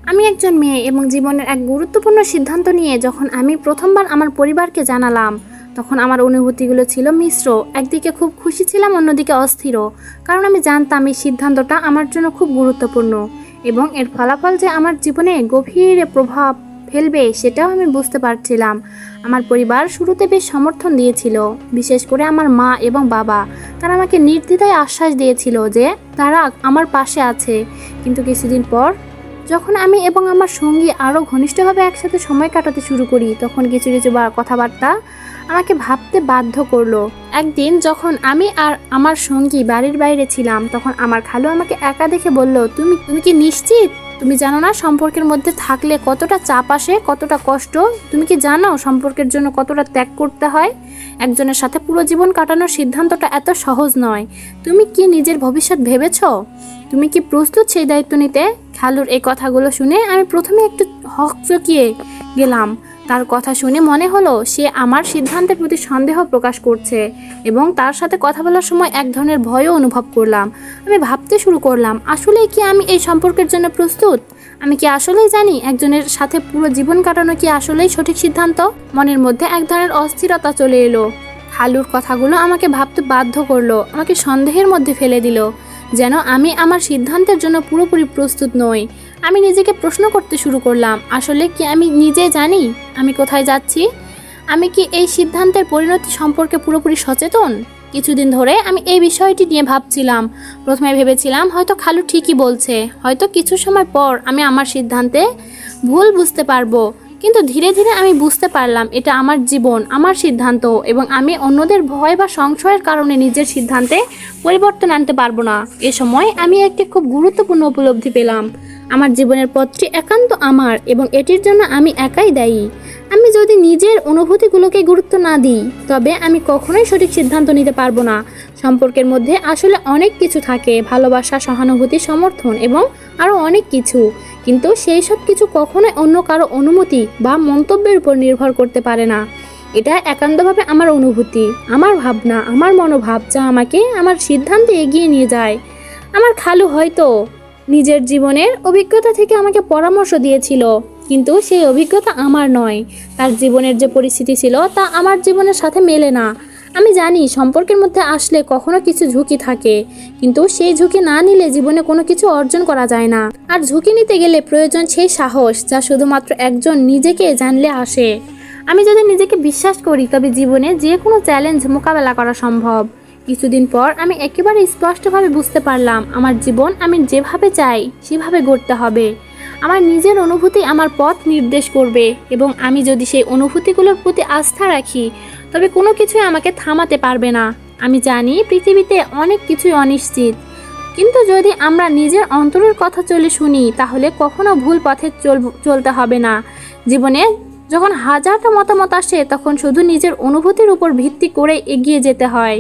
আমি একজন মেয়ে এবং জীবনের এক গুরুত্বপূর্ণ সিদ্ধান্ত নিয়ে যখন আমি প্রথমবার আমার পরিবারকে জানালাম, তখন আমার অনুভূতিগুলো ছিল মিশ্র। একদিকে খুব খুশি ছিলাম, অন্যদিকে অস্থিরও, কারণ আমি জানতাম এই সিদ্ধান্তটা আমার জন্য খুব গুরুত্বপূর্ণ এবং এর ফলাফল যে আমার জীবনে গভীর প্রভাব ফেলবে সেটাও আমি বুঝতে পারছিলাম। আমার পরিবার শুরুতে বেশ সমর্থন দিয়েছিল, বিশেষ করে আমার মা এবং বাবা। তারা আমাকে নির্দ্বিধায় আশ্বাস দিয়েছিল যে তারা আমার পাশে আছে। কিন্তু কিছুদিন পর যখন আমি এবং আমার সঙ্গী আরও ঘনিষ্ঠভাবে একসাথে সময় কাটাতে শুরু করি, তখন কিছু কিছু কথাবার্তা আমাকে ভাবতে বাধ্য করলো। একদিন যখন আমি আর আমার সঙ্গী বাড়ির বাইরে ছিলাম, তখন আমার খালু আমাকে একা দেখে বলল, তুমি কি নিশ্চিত? তুমি জানো না সম্পর্কের মধ্যে থাকলে কতটা চাপ আসে, কতটা কষ্ট? তুমি কি জানো সম্পর্কের জন্য কতটা ত্যাগ করতে হয়? একজনের সাথে পুরো জীবন কাটানোর সিদ্ধান্তটা এত সহজ নয়। তুমি কি নিজের ভবিষ্যৎ ভেবেছ? তুমি কি প্রস্তুত সেই দায়িত্ব নিতে? খালুর এই কথাগুলো শুনে আমি প্রথমে একটু হকচকিয়ে গেলাম। তার কথা শুনে মনে হলো সে আমার সিদ্ধান্তের প্রতি সন্দেহ প্রকাশ করছে এবং তার সাথে কথা বলার সময় এক ধরনের ভয়ও অনুভব করলাম। আমি ভাবতে শুরু করলাম, আসলেই কি আমি এই সম্পর্কের জন্য প্রস্তুত? আমি কি আসলেই জানি একজনের সাথে পুরো জীবন কাটানো কি আসলেই সঠিক সিদ্ধান্ত? মনের মধ্যে এক ধরনের অস্থিরতা চলে এলো। খালুর কথাগুলো আমাকে ভাবতে বাধ্য করলো, আমাকে সন্দেহের মধ্যে ফেলে দিল, যেন আমি আমার সিদ্ধান্তের জন্য পুরোপুরি প্রস্তুত নই। আমি নিজেকে প্রশ্ন করতে শুরু করলাম, আসলে কি আমি নিজে জানি আমি কোথায় যাচ্ছি? আমি কি এই সিদ্ধান্তের পরিণতি সম্পর্কে পুরোপুরি সচেতন? কিছুদিন ধরে আমি এই বিষয়টি নিয়ে ভাবছিলাম। প্রথমে ভেবেছিলাম হয়তো খালু ঠিকই বলছে, হয়তো কিছু সময় পর আমি আমার সিদ্ধান্তে ভুল বুঝতে পারবো। কিন্তু ধীরে ধীরে আমি বুঝতে পারলাম এটা আমার জীবন, আমার সিদ্ধান্ত, এবং আমি অন্যদের ভয় বা সংশয়ের কারণে নিজের সিদ্ধান্তে পরিবর্তন আনতে পারবো না। এ সময় আমি একটি খুব গুরুত্বপূর্ণ উপলব্ধি পেলাম, আমার জীবনের পথটি একান্ত আমার এবং এটির জন্য আমি একাই দায়ী। আমি যদি নিজের অনুভূতিগুলোকে গুরুত্ব না দিই, তবে আমি কখনোই সঠিক সিদ্ধান্ত নিতে পারবো না। সম্পর্কের মধ্যে আসলে অনেক কিছু থাকে, ভালোবাসা, সহানুভূতি, সমর্থন এবং আরও অনেক কিছু, কিন্তু সেই সব কিছু কখনোই অন্য কারো অনুমতি বা মন্তব্যের উপর নির্ভর করতে পারে না। এটা একান্তভাবে আমার অনুভূতি, আমার ভাবনা, আমার মনোভাব যা আমাকে আমার সিদ্ধান্তে এগিয়ে নিয়ে যায়। আমার খালু হয়তো নিজের জীবনের অভিজ্ঞতা থেকে আমাকে পরামর্শ দিয়েছিল, কিন্তু সেই অভিজ্ঞতা আমার নয়। তার জীবনের যে পরিস্থিতি ছিল তা আমার জীবনের সাথে মেলে না। আমি জানি সম্পর্কের মধ্যে আসলে কখনো কিছু ঝুঁকি থাকে, কিন্তু সেই ঝুঁকি না নিলে জীবনে কোনো কিছু অর্জন করা যায় না। আর ঝুঁকি নিতে গেলে প্রয়োজন সেই সাহস যা শুধুমাত্র একজন নিজেকে জানলে আসে। আমি যদি নিজেকে বিশ্বাস করি, তবে জীবনে যে কোনো চ্যালেঞ্জ মোকাবেলা করা সম্ভব। কিছুদিন পর আমি একেবারে স্পষ্টভাবে বুঝতে পারলাম, আমার জীবন আমি যেভাবে চাই সেভাবে গড়তে হবে। আমার নিজের অনুভূতি আমার পথ নির্দেশ করবে, এবং আমি যদি সেই অনুভূতিগুলোর প্রতি আস্থা রাখি, তবে কোনো কিছুই আমাকে থামাতে পারবে না। আমি জানি পৃথিবীতে অনেক কিছুই অনিশ্চিত, কিন্তু যদি আমরা নিজের অন্তরের কথা চলে শুনি, তাহলে কখনো ভুল পথে চলতে হবে না। জীবনে যখন হাজারটা মতামত আসে, তখন শুধু নিজের অনুভূতির উপর ভিত্তি করে এগিয়ে যেতে হয়।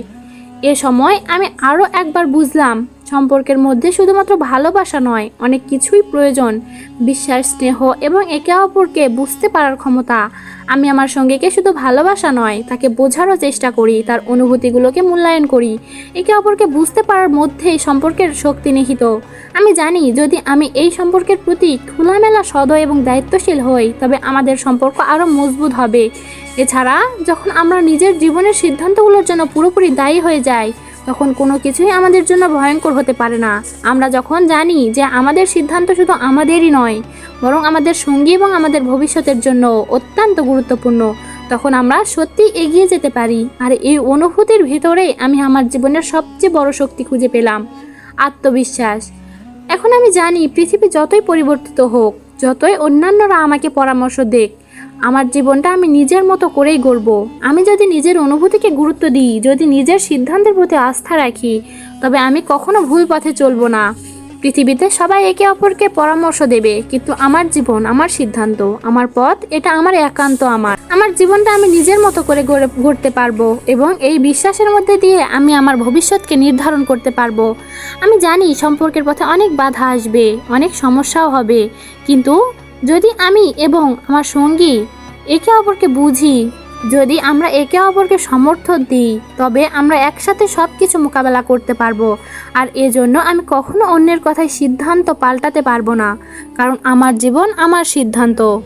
এ সময় আমি আরও একবার বুঝলাম, সম্পর্কের মধ্যে শুধুমাত্র ভালোবাসা নয়, অনেক কিছুই প্রয়োজন। বিশ্বাস, স্নেহ এবং একে অপরকে বুঝতে পারার ক্ষমতা। আমি আমার সঙ্গীকে শুধু ভালোবাসা নয়, তাকে বোঝারও চেষ্টা করি, তার অনুভূতিগুলোকে মূল্যায়ন করি। একে অপরকে বুঝতে পারার মধ্যেই সম্পর্কের শক্তি নিহিত। আমি জানি যদি আমি এই সম্পর্কের প্রতি খোলামেলা, সদয় এবং দায়িত্বশীল হই, তবে আমাদের সম্পর্ক আরও মজবুত হবে। এছাড়া যখন আমরা নিজের জীবনের সিদ্ধান্তগুলোর জন্য পুরোপুরি দায়ী হয়ে যাই, তখন কোনো কিছুই আমাদের জন্য ভয়ঙ্কর হতে পারে না। আমরা যখন জানি যে আমাদের সিদ্ধান্ত শুধু আমাদেরই নয়, বরং আমাদের সঙ্গী এবং আমাদের ভবিষ্যতের জন্য অত্যন্ত গুরুত্বপূর্ণ, তখন আমরা সত্যি এগিয়ে যেতে পারি। আর এই অনুভূতির ভিতরে আমি আমার জীবনের সবচেয়ে বড় শক্তি খুঁজে পেলাম, আত্মবিশ্বাস। এখন আমি জানি পৃথিবী যতই পরিবর্তিত হোক, যতই অন্যান্যরা আমাকে পরামর্শ দেখ, আমার জীবনটা আমি নিজের মতো করেই গড়ব। আমি যদি নিজের অনুভূতিকে গুরুত্ব দিই, যদি নিজের সিদ্ধান্তের প্রতি আস্থা রাখি, তবে আমি কখনো ভুল পথে চলব না। পৃথিবীতে সবাই একে অপরকে পরামর্শ দেবে, কিন্তু আমার জীবন, আমার সিদ্ধান্ত, আমার পথ, এটা আমার একান্ত আমার জীবনটা আমি নিজের মতো করে গড়তে পারবো, এবং এই বিশ্বাসের মধ্যে দিয়ে আমি আমার ভবিষ্যৎকে নির্ধারণ করতে পারবো। আমি জানি সম্পর্কের পথে অনেক বাধা আসবে, অনেক সমস্যাও হবে, কিন্তু যদি আমি এবং আমার সঙ্গী একে অপরকে বুঝি, যদি আমরা একে অপরকে সমর্থন দিই তবে আমরা একসাথে সব কিছু মোকাবেলা করতে পারবো। আর এজন্য আমি কখনো অন্যের কথায় সিদ্ধান্ত পাল্টাতে পারবো না, কারণ আমার জীবন আমার সিদ্ধান্ত।